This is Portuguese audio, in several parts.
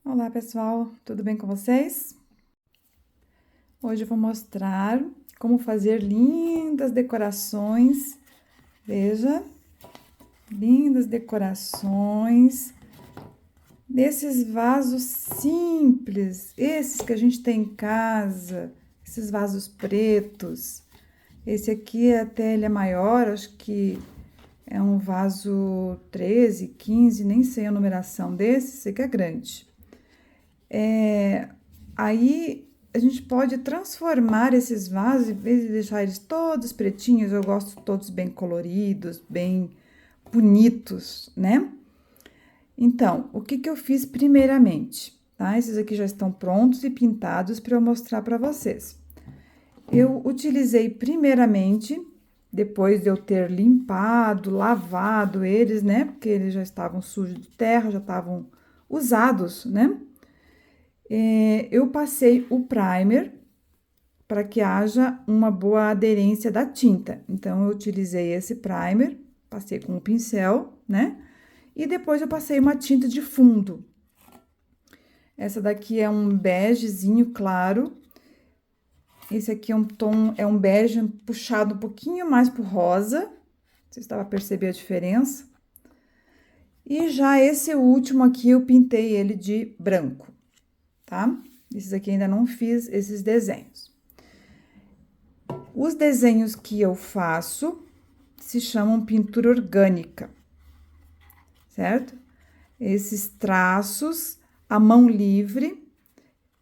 Olá pessoal, tudo bem com vocês? Hoje eu vou mostrar como fazer lindas decorações, veja, lindas decorações desses vasos simples, esses que a gente tem em casa, esses vasos pretos. Esse aqui até ele é maior, acho que é um vaso 13, 15, nem sei a numeração desse, esse aqui é grande. Aí a gente pode transformar esses vasos, em vez de deixar eles todos pretinhos, eu gosto todos bem coloridos, bem bonitos, né? Então, o que eu fiz primeiramente? Tá? Esses aqui já estão prontos e pintados para eu mostrar para vocês. Eu utilizei primeiramente, depois de eu ter limpado, lavado eles, né? Porque eles já estavam sujos de terra, já estavam usados, né? Eu passei o primer para que haja uma boa aderência da tinta. Então, eu utilizei esse primer, passei com o pincel, né? E depois eu passei uma tinta de fundo. Essa daqui é um begezinho claro. Esse aqui é um bege puxado um pouquinho mais pro rosa. Você estava a perceber a diferença? E já esse último aqui eu pintei ele de branco, tá? Esses aqui ainda não fiz esses desenhos. Os desenhos que eu faço se chamam pintura orgânica, certo? Esses traços à mão livre,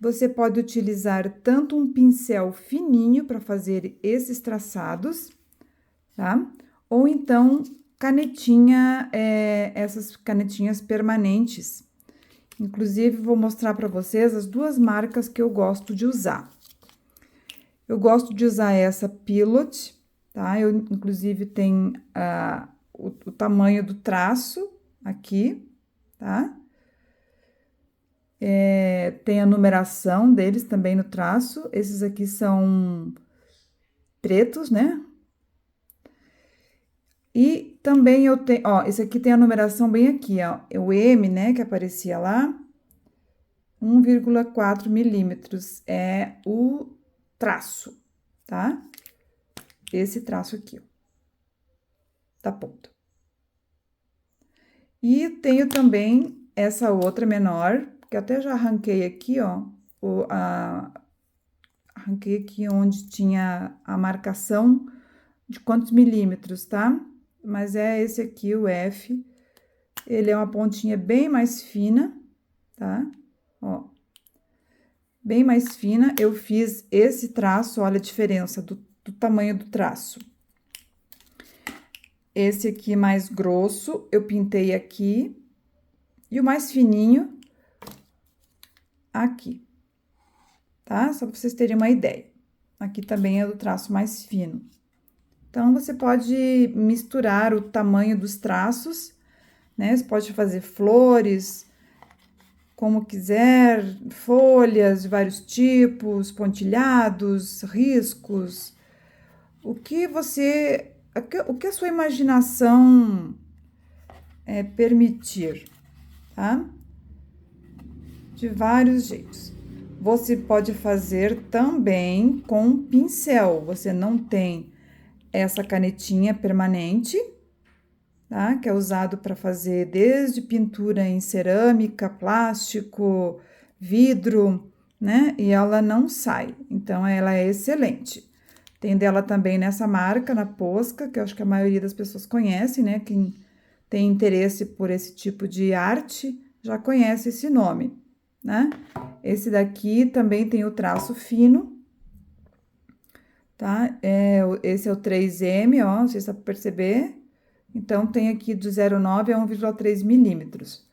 você pode utilizar tanto um pincel fininho para fazer esses traçados, tá? Ou então canetinha, essas canetinhas permanentes. Inclusive, vou mostrar para vocês as duas marcas que eu gosto de usar. Eu gosto de usar essa Pilot, tá? Eu, inclusive, tem o tamanho do traço aqui, tá? Tem a numeração deles também no traço. Esses aqui são pretos, né? E também eu tenho, ó, esse aqui tem a numeração bem aqui, ó. O M, né, que aparecia lá, 1,4 milímetros é o traço, tá? Esse traço aqui, ó, da ponta. E tenho também essa outra menor, que até já arranquei aqui, ó, arranquei aqui onde tinha a marcação de quantos milímetros, tá? Mas é esse aqui, o F. Ele é uma pontinha bem mais fina, tá? Ó, bem mais fina. Eu fiz esse traço, olha a diferença do tamanho do traço. Esse aqui mais grosso, eu pintei aqui. E o mais fininho, aqui, tá? Só para vocês terem uma ideia. Aqui também é do traço mais fino. Então, você pode misturar o tamanho dos traços, né? Você pode fazer flores, como quiser, folhas de vários tipos, pontilhados, riscos. O que a sua imaginação permitir, tá? De vários jeitos. Você pode fazer também com pincel. Você não tem essa canetinha permanente, tá? Que é usado para fazer desde pintura em cerâmica, plástico, vidro, né? E ela não sai. Então, ela é excelente. Tem dela também nessa marca, na Posca, que eu acho que a maioria das pessoas conhece, né? Quem tem interesse por esse tipo de arte já conhece esse nome, né? Esse daqui também tem o traço fino, tá? Esse é o 3M, ó, não sei se dá pra perceber. Então, tem aqui do 0,9 a 1,3 milímetros,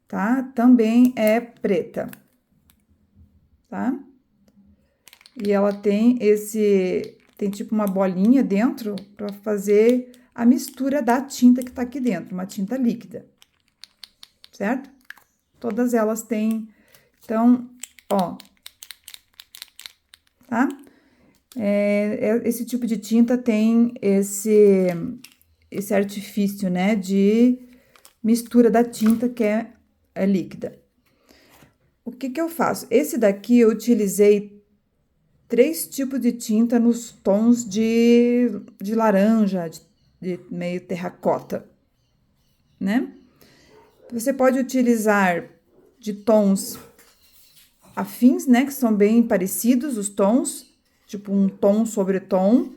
tá? Também é preta, tá? E ela tem tem tipo uma bolinha dentro para fazer a mistura da tinta que tá aqui dentro, uma tinta líquida, certo? Todas elas têm, então, ó, tá? Esse tipo de tinta tem esse artifício, né, de mistura da tinta que é líquida. o que que eu faço? Esse daqui eu utilizei 3 tipos de tinta nos tons de laranja, de meio terracota, né? Você pode utilizar de tons afins, né? Que são bem parecidos os tons, tipo um tom sobre tom,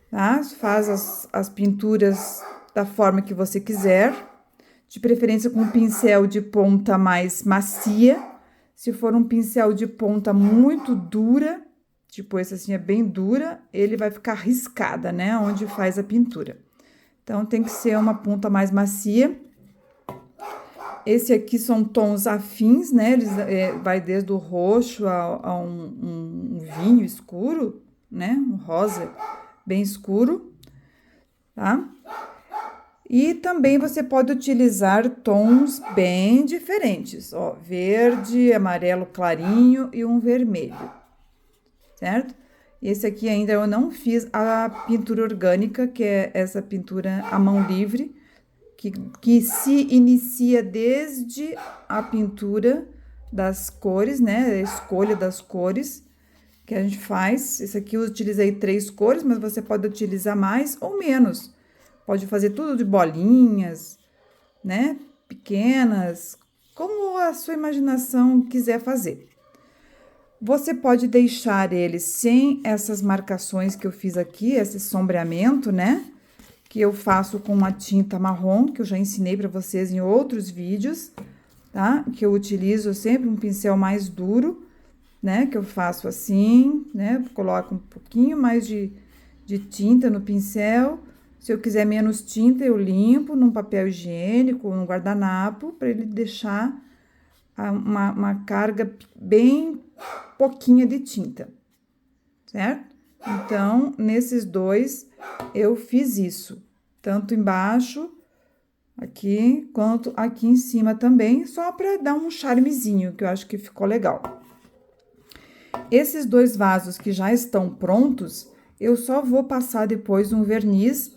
tá? Faz as pinturas da forma que você quiser, de preferência com um pincel de ponta mais macia. Se for um pincel de ponta muito dura, tipo esse assim é bem dura, ele vai ficar riscada, né? Onde faz a pintura. Então, tem que ser uma ponta mais macia. Esse aqui são tons afins, né? Eles vai desde o roxo a um vinho escuro, né? Um rosa bem escuro, tá? E também você pode utilizar tons bem diferentes, ó, verde, amarelo clarinho e um vermelho, certo? Esse aqui ainda eu não fiz a pintura orgânica, que é essa pintura à mão livre, que se inicia desde a pintura das cores, né? A escolha das cores que a gente faz. Esse aqui eu utilizei 3 cores, mas você pode utilizar mais ou menos. Pode fazer tudo de bolinhas, né? Pequenas, como a sua imaginação quiser fazer. Você pode deixar ele sem essas marcações que eu fiz aqui, esse sombreamento, né? Que eu faço com uma tinta marrom, que eu já ensinei para vocês em outros vídeos, tá? Que eu utilizo sempre um pincel mais duro, né? Que eu faço assim, né? Coloco um pouquinho mais de tinta no pincel. Se eu quiser menos tinta, eu limpo num papel higiênico, num guardanapo, para ele deixar uma carga bem pouquinha de tinta, certo? Então, nesses dois, eu fiz isso, tanto embaixo, aqui, quanto aqui em cima também, só para dar um charmezinho, que eu acho que ficou legal. Esses 2 vasos que já estão prontos, eu só vou passar depois um verniz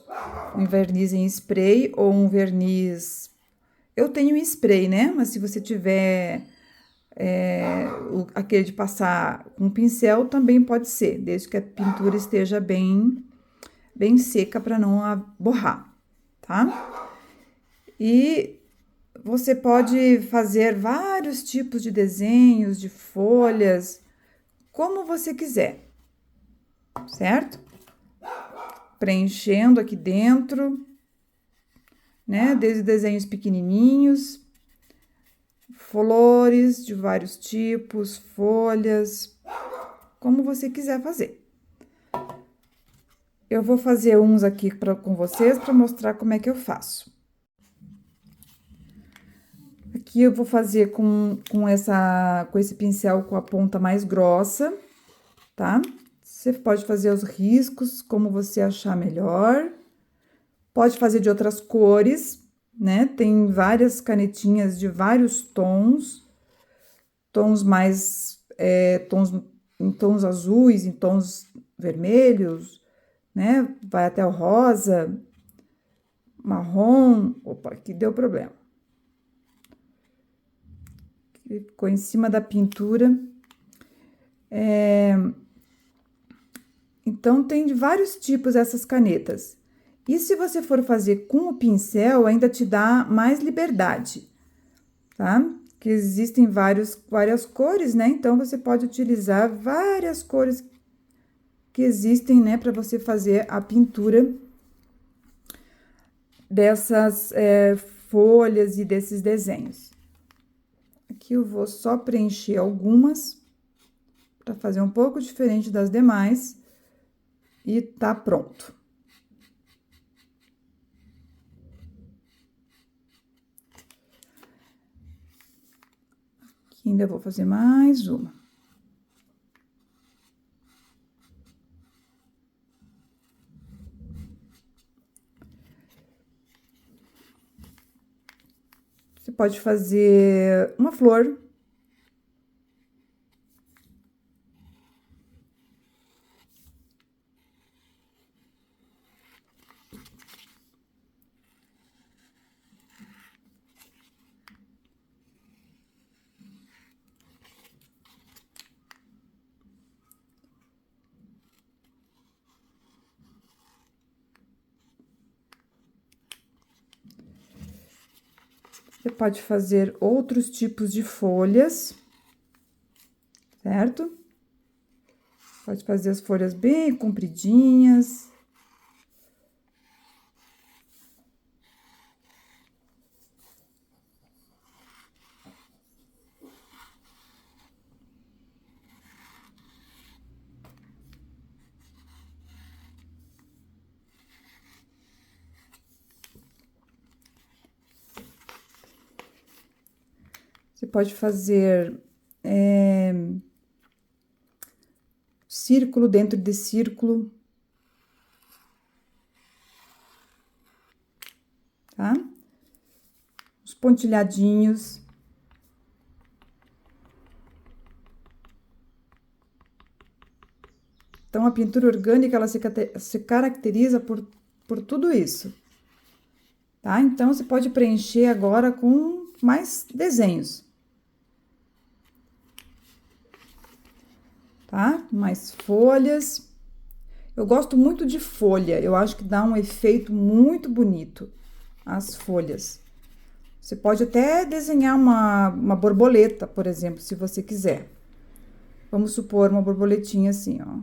em spray ou um verniz. Eu tenho spray, né? Mas se você tiver aquele de passar com pincel, também pode ser, desde que a pintura esteja bem seca para não borrar, tá? E você pode fazer vários tipos de desenhos, de folhas, como você quiser, certo? Preenchendo aqui dentro, né? Desde desenhos pequenininhos, flores de vários tipos, folhas, como você quiser fazer. Eu vou fazer uns aqui com vocês para mostrar como é que eu faço. Aqui eu vou fazer com esse pincel com a ponta mais grossa, tá? Você pode fazer os riscos como você achar melhor. Pode fazer de outras cores, né? Tem várias canetinhas de vários tons, tons mais, em tons azuis, em tons vermelhos, né? Vai até o rosa, marrom. Opa, aqui deu problema. Ficou em cima da pintura. Então, tem de vários tipos essas canetas. E se você for fazer com o pincel, ainda te dá mais liberdade, tá? Que existem várias cores, né? Então, você pode utilizar várias cores que existem, né? Para você fazer a pintura dessas folhas e desses desenhos. Aqui eu vou só preencher algumas, para fazer um pouco diferente das demais, e tá pronto. Aqui ainda vou fazer mais uma. Você pode fazer uma flor. Você pode fazer outros tipos de folhas, certo? Pode fazer as folhas bem compridinhas. Você pode fazer círculo dentro de círculo, tá? Os pontilhadinhos. Então, a pintura orgânica, ela se caracteriza por tudo isso, tá? Então, você pode preencher agora com mais desenhos. Tá? Mais folhas. Eu gosto muito de folha, eu acho que dá um efeito muito bonito as folhas. Você pode até desenhar uma borboleta, por exemplo, se você quiser. Vamos supor uma borboletinha assim, ó.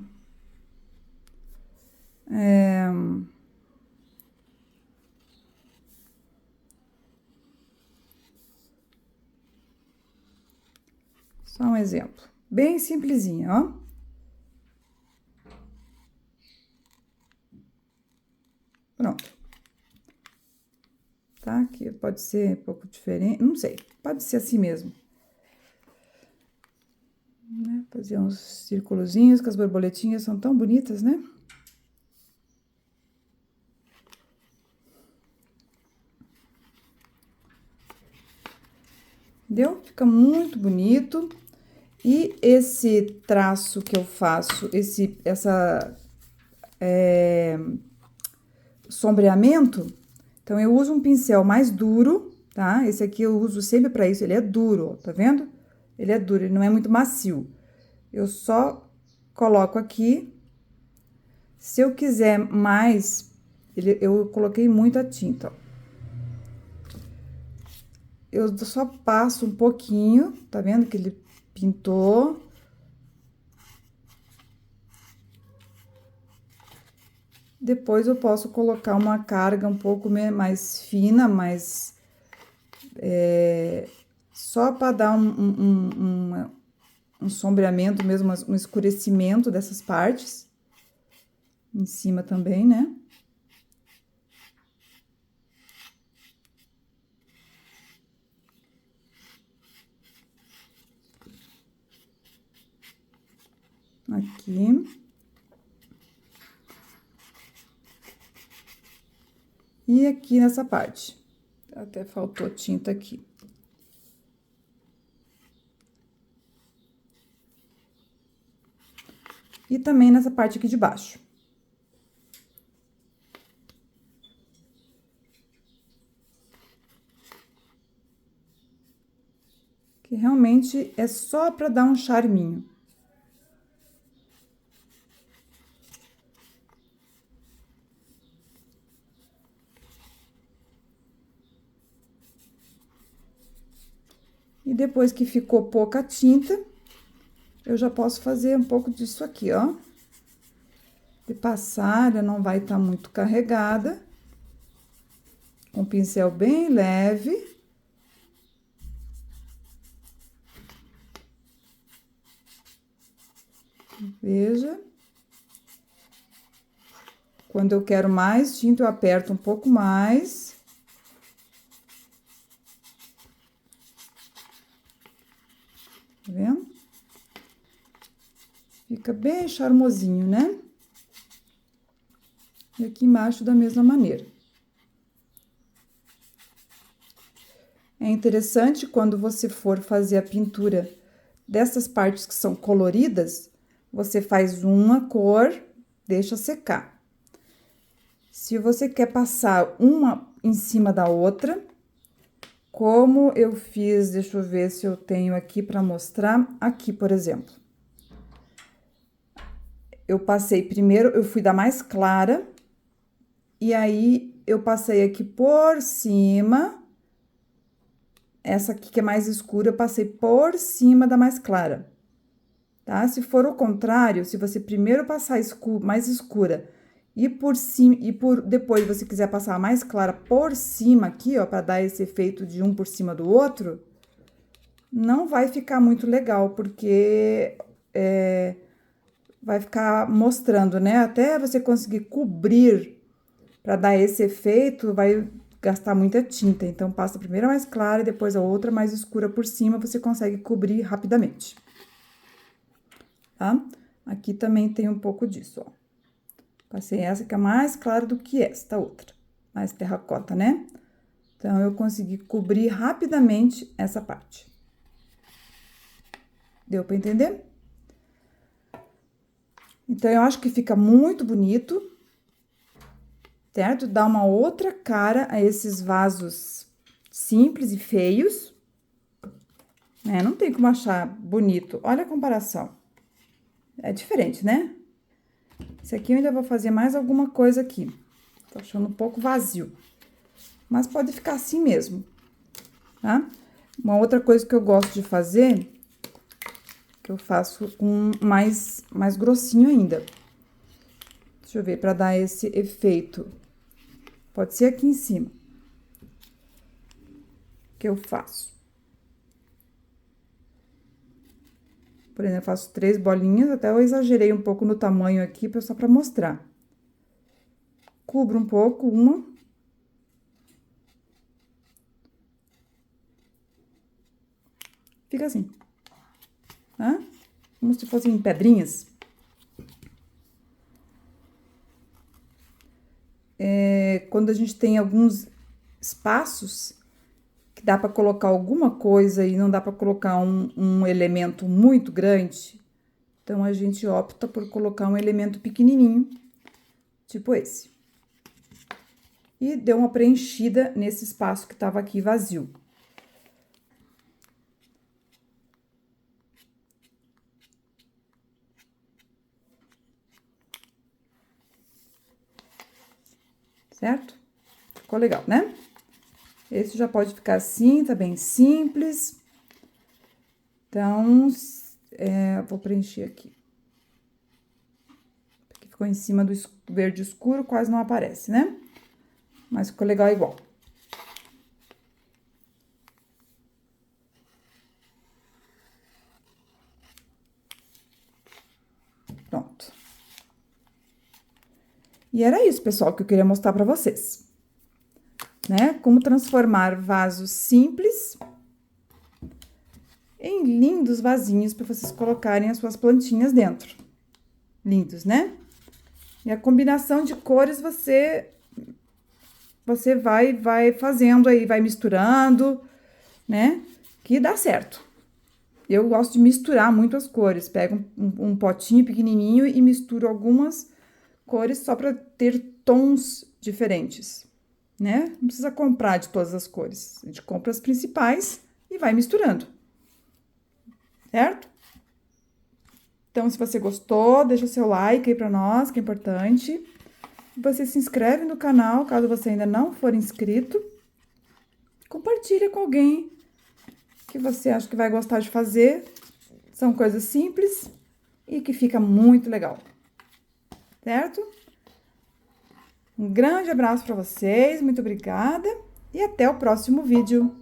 Só um exemplo. Bem simplesinho, ó. Pronto. Tá? Aqui pode ser um pouco diferente, não sei. Pode ser assim mesmo. Né? Fazer uns círculozinhos, que as borboletinhas são tão bonitas, né? Entendeu? Fica muito bonito. E esse traço que eu faço, sombreamento, então eu uso um pincel mais duro, tá? Esse aqui eu uso sempre pra isso, ele é duro, ó, tá vendo? Ele é duro, ele não é muito macio. Eu só coloco aqui. Se eu quiser mais, eu coloquei muita tinta, ó. Eu só passo um pouquinho, tá vendo que ele pintou? Depois eu posso colocar uma carga um pouco mais fina, mais só para dar um sombreamento mesmo, um escurecimento dessas partes. Em cima também, né? Aqui. E aqui nessa parte. Até faltou tinta aqui. E também nessa parte aqui de baixo. Que realmente é só para dar um charminho. E depois que ficou pouca tinta, eu já posso fazer um pouco disso aqui, ó. De passar, ela não vai estar muito carregada. Um pincel bem leve. Veja. Quando eu quero mais tinta, eu aperto um pouco mais. Tá vendo? Fica bem charmosinho, né? E aqui embaixo da mesma maneira. É interessante quando você for fazer a pintura dessas partes que são coloridas, você faz uma cor, deixa secar. Se você quer passar uma em cima da outra, como eu fiz, deixa eu ver se eu tenho aqui para mostrar, aqui, por exemplo. Eu passei primeiro, eu fui da mais clara, e aí eu passei aqui por cima, essa aqui que é mais escura, eu passei por cima da mais clara, tá? Se for o contrário, se você primeiro passar mais escura e por cima, depois você quiser passar a mais clara por cima aqui, ó, para dar esse efeito de um por cima do outro, não vai ficar muito legal, porque vai ficar mostrando, né? Até você conseguir cobrir para dar esse efeito, vai gastar muita tinta. Então, passa a primeira mais clara e depois a outra mais escura por cima, você consegue cobrir rapidamente. Tá? Aqui também tem um pouco disso, ó. Passei essa que é mais clara do que esta outra, mais terracota, né? Então, eu consegui cobrir rapidamente essa parte. Deu para entender? Então, eu acho que fica muito bonito, certo? Dá uma outra cara a esses vasos simples e feios, né? Não tem como achar bonito. Olha a comparação. É diferente, né? Esse aqui eu ainda vou fazer mais alguma coisa aqui. Tô achando um pouco vazio. Mas pode ficar assim mesmo, tá? Uma outra coisa que eu gosto de fazer, que eu faço com mais grossinho ainda. Deixa eu ver, pra dar esse efeito. Pode ser aqui em cima. Que eu faço. Por exemplo, eu faço 3 bolinhas, até eu exagerei um pouco no tamanho aqui, só pra mostrar. Cubro um pouco, uma. Fica assim, tá? Como se fossem pedrinhas. Quando a gente tem alguns espaços que dá para colocar alguma coisa e não dá para colocar um elemento muito grande, então a gente opta por colocar um elemento pequenininho, tipo esse. E deu uma preenchida nesse espaço que estava aqui vazio. Certo? Ficou legal, né? Esse já pode ficar assim, tá bem simples. Então, vou preencher aqui. Porque ficou em cima do verde escuro, quase não aparece, né? Mas ficou legal igual. Pronto. E era isso, pessoal, que eu queria mostrar pra vocês. Né? Como transformar vasos simples em lindos vasinhos para vocês colocarem as suas plantinhas dentro. Lindos, né? E a combinação de cores você vai fazendo aí, vai misturando, né? Que dá certo. Eu gosto de misturar muito as cores. Pego um potinho pequenininho e misturo algumas cores só para ter tons diferentes, né? Não precisa comprar de todas as cores. A gente compra as principais e vai misturando. Certo? Então, se você gostou, deixa o seu like aí pra nós, que é importante. Você se inscreve no canal, caso você ainda não for inscrito. Compartilha com alguém que você acha que vai gostar de fazer. São coisas simples e que fica muito legal. Certo? Um grande abraço para vocês, muito obrigada e até o próximo vídeo.